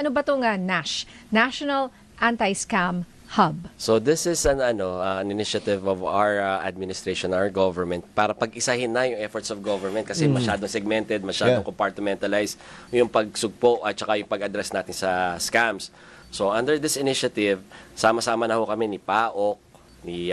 Ano ba itong NASH? National Anti-Scam Hub. So this is an initiative of our administration, our government, para pag-isahin na yung efforts of government kasi masyadong segmented, masyadong compartmentalized yung pagsugpo at saka yung pag-address natin sa scams. So under this initiative, sama-sama na ho kami ni PAOK, ni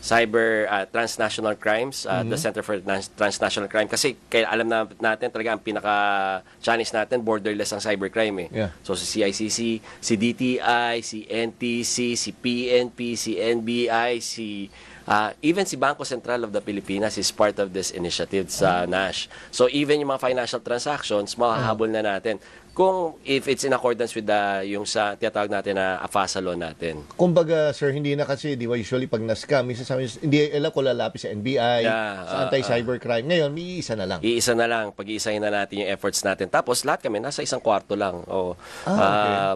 Cyber Transnational Crimes, the Center for Transnational Crime. Kasi kaya alam natin talaga ang pinaka-challenge natin, borderless ang cybercrime eh. Yeah. So si CICC, si DTI, si NTC, si PNP, si NBI, even si Bangko Sentral of the Pilipinas is part of this initiative sa NASH. So even yung mga financial transactions, makahabol na natin kung if it's in accordance with yung sa tinatawag natin na AFASA law natin. Kumbaga, sir, hindi na kasi, di ba, usually pag na-scam, minsan sabi, hindi alam ko lalapit sa NBI, sa anti-cybercrime. Ngayon, may isa na lang. Iisa na lang. Pag-iisahin na natin yung efforts natin. Tapos lahat kami, nasa isang kwarto lang.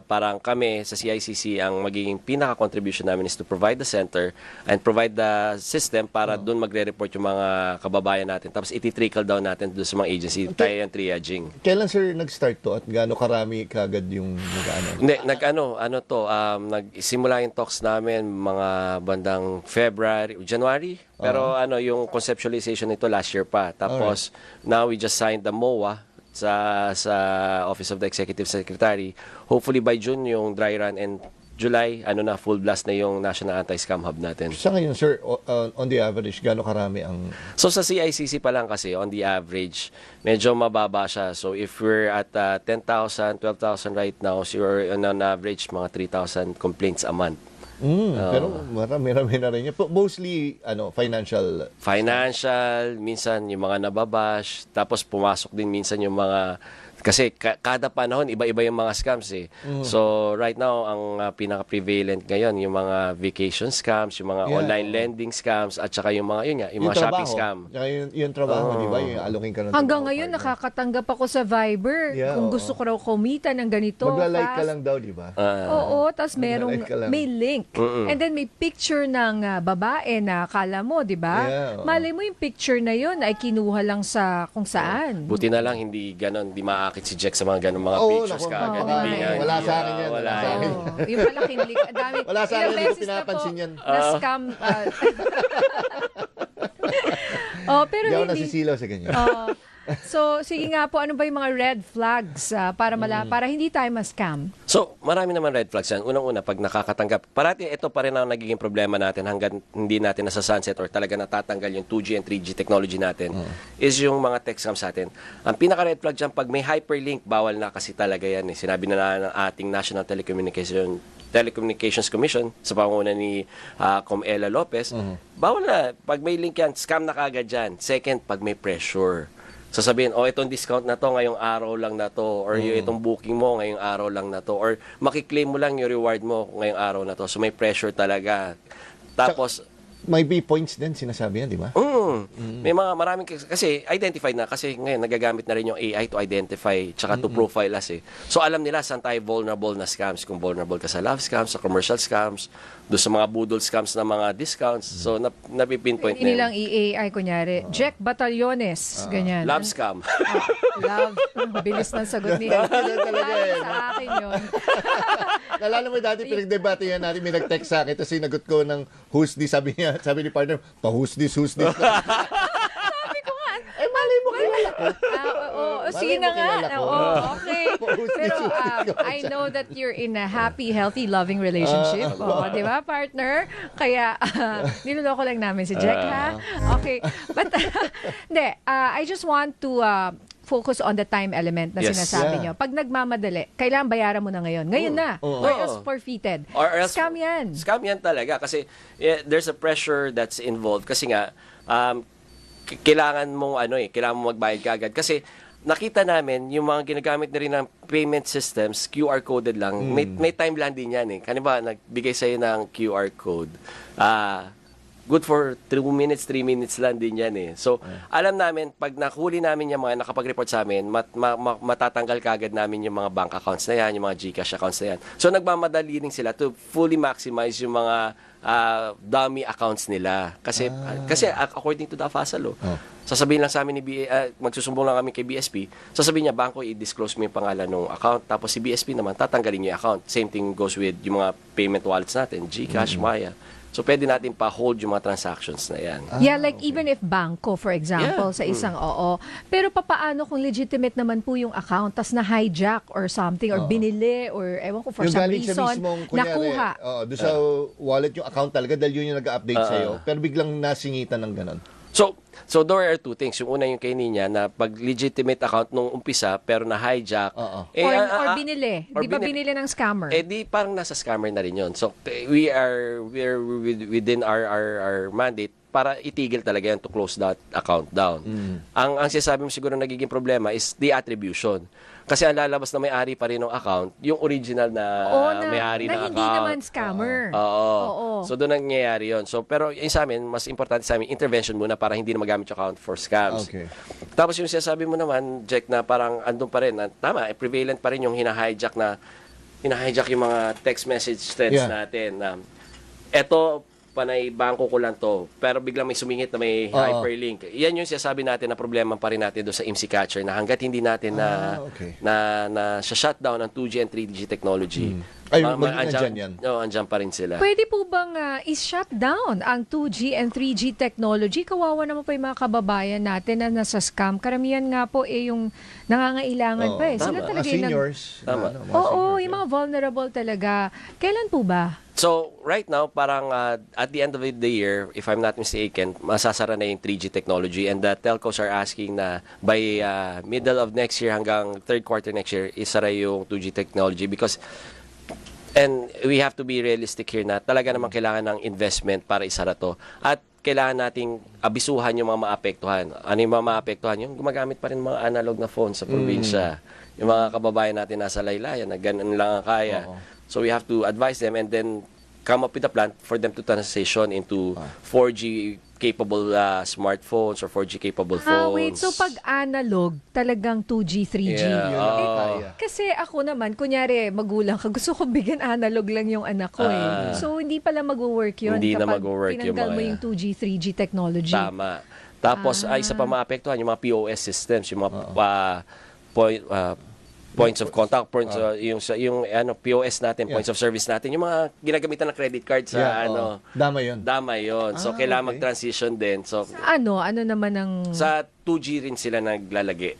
Parang kami sa CICC, ang magiging pinaka-contribution namin is to provide the center and provide the system para doon magre-report yung mga kababayan natin. Tapos iti-trickle down natin doon sa mga agency. Tayo yung triaging. Kailan, sir, nag-start to at gaano karami kagad yung nag-ano? Hindi, nagsimula yung talks namin mga bandang January. Pero yung conceptualization nito last year pa. Tapos, now we just signed the MOA sa Office of the Executive Secretary. Hopefully by June yung dry run and July, full blast na yung National Anti-Scam Hub natin. Sa ngayon, sir, on the average, gaano karami ang... So sa CICC pa lang kasi, on the average, medyo mababa siya. So if we're at 10,000, 12,000 right now, so you're on average mga 3,000 complaints a month. Pero marami na rin yun. Mostly, financial... Financial, minsan yung mga nababash, tapos pumasok din minsan yung mga... Kasi kada panahon, iba-iba yung mga scams eh. So, right now, ang pinaka-prevalent ngayon, yung mga vacation scams, yung mga online lending scams, at saka yung mga, yung mga shopping scam. Yung trabaho, di ba? Yung aloking ka ng Hanggang trabaho, ngayon, partner. nakakatanggap ako sa Viber. Yeah, Kung gusto ko raw kumita ng ganito. Magla-like ka fast. lang daw, di ba? Oo, tapos Magla-like ka lang. may link. And then may picture ng babae na akala mo, di ba? Yeah, oo. Malay mo yung picture na yun ay kinuha lang sa kung saan. Buti na lang, hindi ganon, hindi maakit si Jack sa mga ganon mga Oo, pictures naku, kaagad. baka Hindi nga, wala hindi sa akin yan, wala wala sa yan. akin. Yung pala kinlik. Ang dami. Wala sa akin, Ilang hindi ko beses na pinapansin po yan. na-scam. Pero Hindi ako hindi. nasisilaw sa ganyan. So, sige nga po, ano ba yung mga red flags para hindi tayo ma-scam? So, marami naman red flags yan. Unang-una, pag nakakatanggap, parati ito pa rin ang nagiging problema natin hanggang hindi natin nasa sunset or talaga natatanggal yung 2G and 3G technology natin, is yung mga tech scams natin. Ang pinaka-red flag dyan, pag may hyperlink, bawal na kasi talaga yan. Sinabi na ng ating National Telecommunications Commission sa panguna ni Comella Lopez, bawal na. Pag may link yan, scam na kagad dyan. Second, pag may pressure. Sasabihin, itong discount na to ngayong araw lang na to, or itong booking mo ngayong araw lang na to, or makiklaim mo lang yung reward mo ngayong araw na to. So may pressure talaga. Tapos, May be points din, sinasabi yan, di ba? may mga maraming kasi identified na kasi ngayon nagagamit na rin yung AI to identify tsaka to profile us eh. So alam nila saan tayo vulnerable na scams, kung vulnerable ka sa love scams, sa commercial scams, do sa mga budol scams na mga discounts. So napipinpoint Hindi na nilang i-AI, kunyari. Jack Batallones, ganyan. love scam. Love. Bilis ng sagot niya. talaga eh. Sa akin yun. Nalala mo dati, pinagdebate yan natin, may nag-text sa akin, tapos sinagot ko ng who's this, sabi ni partner, pa-who's this, who's this. Sabi ko nga. Malay mo kilala ko. Sige na Malay mo nga. kilala ko. Okay. Who's Pero this? I know that you're in a happy, healthy, loving relationship. Di ba, partner? Kaya, niloloko lang namin si Jack, ha? Okay. But, hindi. I just want to focus on the time element na Yes. sinasabi Yeah. nyo. Pag nagmamadali, kailangan bayaran mo na ngayon. Ngayon na. Or else forfeited. Or else, Scam yan. Scam yan talaga kasi there's a pressure that's involved kasi nga kailangan mong kailangan mong magbayad kaagad kasi nakita namin yung mga ginagamit na rin ng payment systems, QR coded lang. May time lang din yan eh. Kanina ba nagbigay sa'yo ng QR code? good for 3 minutes lang din yan eh. So, alam namin, pag nakuli namin yung mga nakapag-report sa amin, matatanggal kagad namin yung mga bank accounts na yan, yung mga GCash accounts na yan. So, nagmamadali rin sila to fully maximize yung mga dummy accounts nila. Kasi according to the FASA law, sasabihin lang sa amin ni magsusumbong lang kami kay BSP, sasabihin niya, bangko, i-disclose mo yung pangalan ng account. Tapos si BSP naman, tatanggalin niya yung account. Same thing goes with yung mga payment wallets natin, GCash, Maya. So, pwede natin pa-hold yung mga transactions na yan. Yeah, like even if Bangko, for example, sa isang Pero papaano kung legitimate naman po yung account, tas na-hijack or something, or binili, or ewan ko, for Yung some galing sa reason, mismong, kunyari, nakuha. doon sa wallet yung account talaga dahil yun yung nag-update sa'yo, pero biglang nasingitan ng ganun. So there are two things. Yung una yung kay Ninya na pag legitimate account nung umpisa pero na hijack. Or binili. Di ba binili ng scammer? Di parang nasa scammer na rin yun. So we're within our mandate para itigil talaga yan to close that account down. Ang sinasabi mo siguro nagiging problema is the attribution. Kasi ang lalabas na may-ari pa rin ng account, yung original na may-ari ng account. Na hindi naman scammer. Oo. So doon nangyayari yun. So, pero yung sa amin, mas importante sa amin, intervention muna para hindi na magamit yung account for scams. Okay. Tapos yung sinasabi mo naman, Jack, na parang andun pa rin, na, tama, prevalent pa rin yung hinahijack yung mga text message threads natin. Eto, panay bangko ko lang to, pero biglang may sumingit na may hyperlink. Yan yung sinasabi natin na problema pa rin natin doon sa IMSI Catcher na hanggat hindi natin na shutdown ang 2G and 3G technology. Ay, andyan yan. Andyan pa rin sila. Pwede po bang is-shut down ang 2G and 3G technology? Kawawa naman po yung mga kababayan natin na nasa scam. Karamihan nga po yung nangangailangan pa eh. Sila talaga yung seniors. Tama. yung mga vulnerable talaga. Kailan po ba? So, right now, parang at the end of the year, if I'm not mistaken, masasara na yung 3G technology and the telcos are asking na by middle of next year hanggang third quarter next year, isara yung 2G technology because and we have to be realistic here na talaga naman kailangan ng investment para isara to. At kailangan nating abisuhan yung mga maapektuhan. Ano yung mga maapektuhan? Yung gumagamit pa rin mga analog na phones sa probinsya. Yung mga kababayan natin nasa laylayan na ganun lang ang kaya. So we have to advise them and then come up with a plan for them to transition into 4G capable smartphones or 4G capable phones. Wait. So pag analog, talagang 2G, 3G. Kasi ako naman, kunyari magulang ka, gusto ko bigyan analog lang yung anak ko eh. So hindi pala mag-work yun hindi na kapag mag-work tinanggal mo yung 2G, 3G technology. Tama. Tapos isa pa maapektuhan yung mga POS systems, yung mga points of contact, yung POS natin, points of service natin, yung mga ginagamitan ng credit card sa Dama yun. So kailangan mag-transition din. So Ano naman ang sa 2G rin sila naglalagay.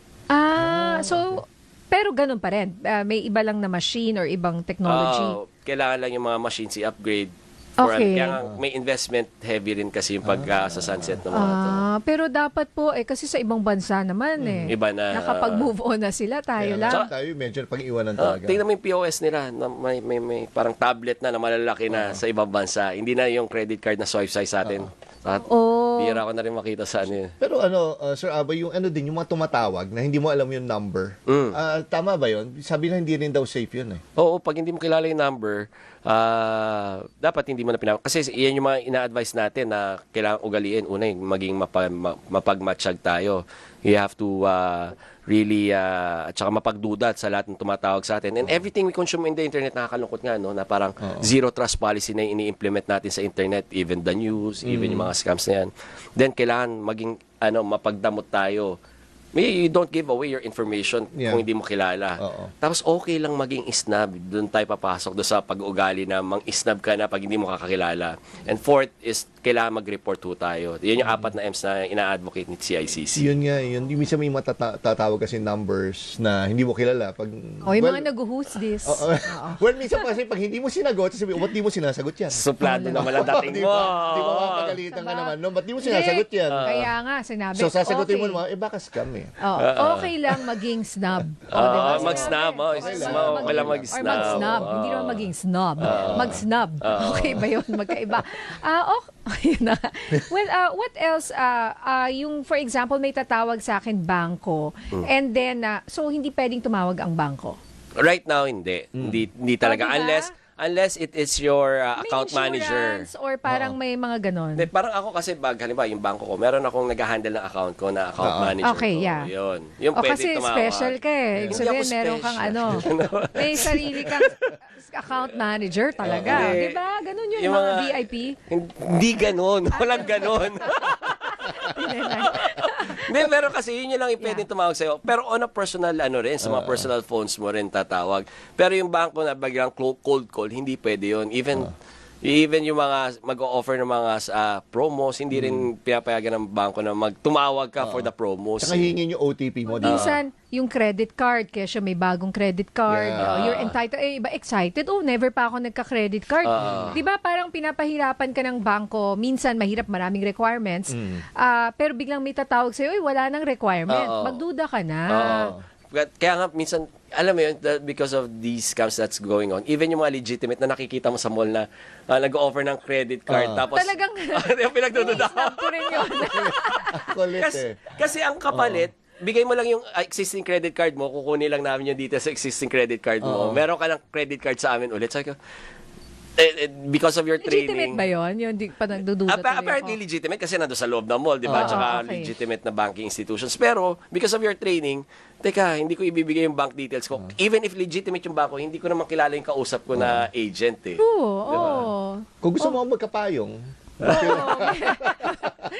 so pero ganun pa rin. May iba lang na machine or ibang technology. Kailangan lang yung mga machines i-upgrade. Kaya nga, may investment heavy rin kasi yung sa sunset ng mga to. Pero dapat po kasi sa ibang bansa naman Iba na. nakapag-move on na sila, tayo lang. Tayo medyo pag-iwanan talaga. Tingnan mo yung POS nila, na may parang tablet na malalaki na sa ibang bansa. Hindi na yung credit card na swipe size sa atin. Bihira ko na rin makita sa ano yun. Pero Sir Abay, yung yung mga tumatawag na hindi mo alam yung number. Tama ba yun? Sabi na hindi rin daw safe yun eh. Oo, pag hindi mo kilala yung number, dapat hindi mo na kasi yan yung mga ina-advise natin na kailangan ugaliin. Una, maging mapagmatsyag tayo. You have to really at saka mapagduda sa lahat ng tumatawag sa atin. And everything we consume in the internet, nakakalungkot nga, no? Na parang zero trust policy na ini-implement natin sa internet, even the news, even yung mga scams na yan. Then, kailangan maging mapagdamot tayo. You don't give away your information kung hindi mo kilala. Tapos okay lang maging isnab. Doon tayo papasok doon sa pag-ugali na mang-isnab ka na pag hindi mo kakakilala. And fourth is kailangan mag-report tayo. Yan yung 4 na M's na ina-advocate ni CICC. Yun nga, yun. Minsan may matatawag kasi numbers na hindi mo kilala. Yung mga nag-host this. Well, minsan kasi pag hindi mo sinagot, sabi, ba't di mo sinasagot yan? Suplado naman ang dating mo. Di ba mapagalitan ka naman? No, ba't di mo sinasagot yan? Kaya nga, sinabi. So, sasagutin mo naman, baka scam eh. Okay lang maging snob. Diba? Mag-snob. Okay lang mag-snob. Or mag-snob. Hindi naman maging snob. Mag-snob. Okay ba yun? Magkaiba. Yun na. Well, what else? Yung, for example, may tatawag sa akin bangko. And then, so hindi pwedeng tumawag ang bangko. Right now, hindi. Hindi talaga. Diba? unless it is your May account manager. insurance or parang may mga ganon. Hindi, parang ako kasi halimbawa yung bangko ko, meron akong nag-handle ng account ko na account manager Okay, ko. yeah. Yun. Yung O pwede kasi tumawag. special ka eh. Ibig Hindi sabihin, ako meron kang special. may sarili kang account manager talaga. Hindi. Di ba? Ganun yung, Yung mga mga- VIP. Hindi ganun. Walang ganun. Hindi, pero kasi yun lang yung pwedeng tumawag sa'yo. Pero on a personal, sa mga personal phones mo rin tatawag. Pero yung bangko na biglang cold call, hindi pwede yun. Even yung mga mag-o-offer ng mga promos, hindi rin pinapayagan ng bangko na tumawag ka for the promos. Saka hingin yung OTP mo. Minsan, yung credit card, kaya siya may bagong credit card. Yeah. You're entitled. Iba excited. Never pa ako nagka-credit card. Di ba parang pinapahirapan ka ng bangko. Minsan, mahirap, maraming requirements. Pero biglang may tatawag sa'yo, wala nang requirement. Magduda ka na. Kaya nga, minsan, alam mo yun, because of these scams that's going on, even yung mga legitimate na nakikita mo sa mall na nag-offer ng credit card, tapos... Talagang... yung pinagdududa ko. Snap ko rin yun. Kulit Kasi ang kapalit, bigay mo lang yung existing credit card mo, kukunin lang namin yung details sa existing credit card mo. Meron ka ng credit card sa amin ulit. Sabi ko, because of your Legitimate training... ba yun? Yung di pa nagdududa tuloy Apparently ako. legitimate kasi nandun sa loob ng mall, di ba? Tsaka okay. legitimate na banking institutions. Pero, because of your training, teka, hindi ko ibibigay yung bank details ko. Even if legitimate yung banko, hindi ko naman kilala yung kausap ko na agent eh. Oo. Kung gusto mo magkapayong,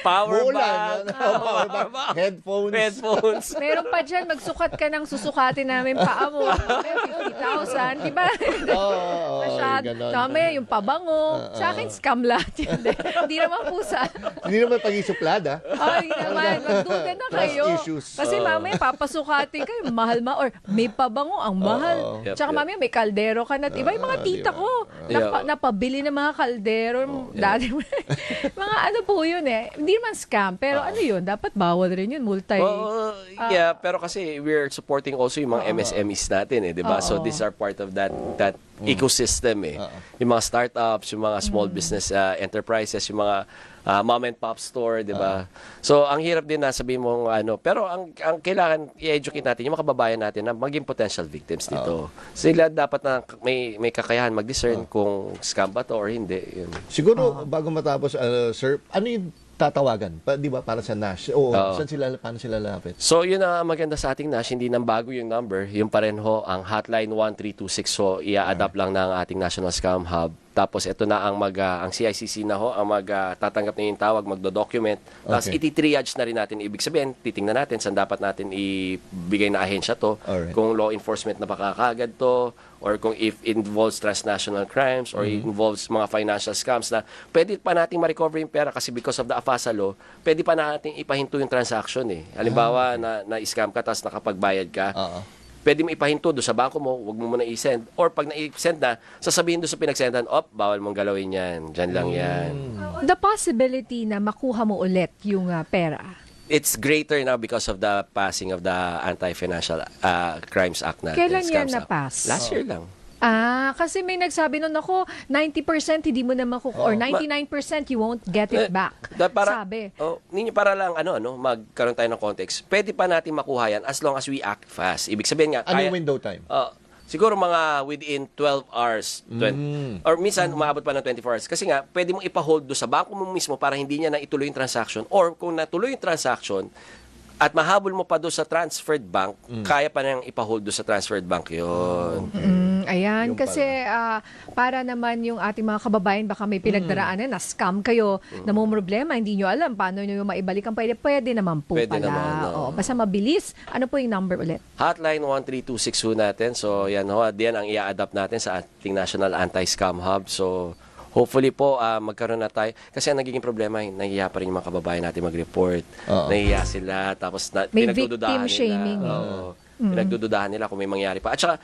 Power Mulan, bank. headphones. Headphones. Meron pa dyan, magsukat ka ng susukatin namin paa mo. May 50,000, di ba? Masyado. ganon. Mamaya yung pabango. Sa akin, scam lahat yun. Hindi naman pusa. Hindi naman pag-isuplada. Ay, naman. Magduda na kayo. Trust issues. Kasi mamaya, papasukatin kayo. Mahal or may pabango, ang mahal. Yep, Tsaka yep. mamaya, may kaldero ka na. Iba yung mga tita ko. Napabili ng mga kaldero. Dati, mga ano po yun eh. Hindi naman scam. Pero ano yun, dapat bawal rin yun. Yeah, pero kasi we're supporting also yung mga MSMEs natin eh, di ba? So these are part of that ecosystem eh. Yung mga startups, yung mga small business enterprises, yung mga mom and pop store, di ba? So ang hirap din na sabihin mo pero ang kailangan i-educate natin yung mga kababayan natin na maging potential victims dito. Sila dapat na may kakayahan mag-discern kung scam ba to or hindi. Yun. Siguro, bago matapos, sir, ano yung tatawagan? Di ba, para sa NASH? Paano sila lapit? So, yun ang maganda sa ating NASH. Hindi nang bago yung number. Yung pa rin ho, ang hotline 1326. So, i-adapt lang ng ating National Scam Hub. Tapos, ito na ang ang CICC na ho, ang tatanggap na yung tawag, magdo-document. Tapos, iti-triage na rin natin. Ibig sabihin, titingnan natin saan dapat natin ibigay na ahensya to. Alright. Kung law enforcement na pakakagad to, or kung if involves transnational crimes, or involves mga financial scams na pwede pa nating ma-recover yung pera kasi because of the AFASA law, pwede pa nating ipahinto yung transaction eh. Halimbawa, na-scam ka, tapos nakapagbayad ka, pwede mo ipahinto doon sa bangko mo, wag mo muna i-send. Or pag na-send na, sasabihin doon sa pinagsendan, bawal mong galawin yan. Diyan lang yan. The possibility na makuha mo ulit yung pera. It's greater now because of the passing of the Anti-Financial Crimes Act natin. Kailan yan Scams Act. na-pass? Last year lang. Kasi may nagsabi nun ako, 90% hindi mo na makukuha, or 99% you won't get it back. Sabi. Para lang, magkaroon tayo ng context. Pwede pa natin makuha yan as long as we act fast. Ibig sabihin nga, Ano yung window time? siguro mga within 12 hours. Or minsan, umaabot pa ng 24 hours. Kasi nga, pwede mong ipa-hold do sa bangko mo mismo para hindi niya na ituloy yung transaction. Or kung natuloy yung transaction, at mahabol mo pa do sa transferred bank, kaya pa nang ipa-hold do sa transferred bank yun. Ayan, kasi para naman yung ating mga kababayan, baka may pinagdaraanan na scam kayo, na mo problema, hindi nyo alam paano nyo maibalik ang pwede naman po Pwede pala. naman, Basta mabilis. Ano po yung number ulit? Hotline 1326 ho natin. So, yan ho. Diyan ang i-adapt natin sa ating National Anti-Scam Hub. So, hopefully po, magkaroon na tayo. Kasi ang nagiging problema, nahihiya pa rin yung mga kababayan natin mag-report. Nahihiya sila. Tapos, May pinagdududahan victim shaming. nila. Pinagdududahan nila kung may mangyari pa. At saka,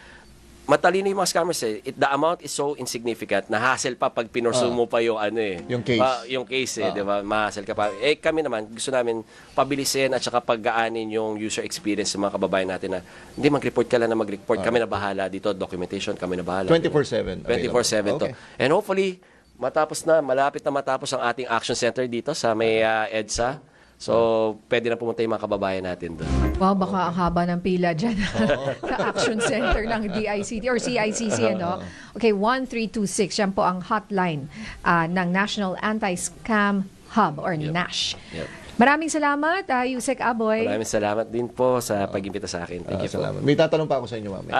matalino yung mga scammers eh. The amount is so insignificant na hassle pa pag pinursu mo pa yung Yung case. yung case di ba? Mahassle ka pa. Kami naman, gusto namin pabilisin at saka paggaanin yung user experience ng mga kababayan natin na hindi mag-report ka lang na mag-report. Kami na bahala dito. Documentation, kami na bahala. 24/7. 24/7 to. And hopefully, malapit na matapos ang ating action center dito sa may EDSA. So, pwede na pumunta yung mga kababayan natin doon. Wow, baka ang haba ng pila dyan sa Action Center ng DICT or CICC, ano? Okay, 1326, yan po ang hotline ng National Anti-Scam Hub or NASH. Yep. Maraming salamat, Yusek Aboy. Maraming salamat din po sa pag-imbita sa akin. Thank you po. Salamat. May tatanong pa ako sa inyo, ma'am. May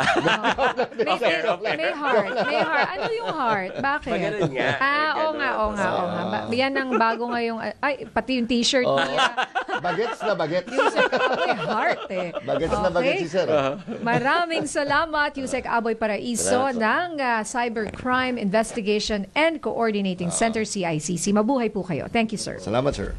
heart. May heart. Ano yung heart? Bakit? Ganun nga. Oo nga. Yan ang bago ngayong, ay, pati yung t-shirt niya. Bagets na bagets. Yusek Aboy, heart eh. Bagets na bagets si sir. Maraming salamat, Yusek Aboy Paraiso ng Cybercrime Investigation and Coordinating Center, CICC. Mabuhay po kayo. Thank you, sir. Salamat, sir.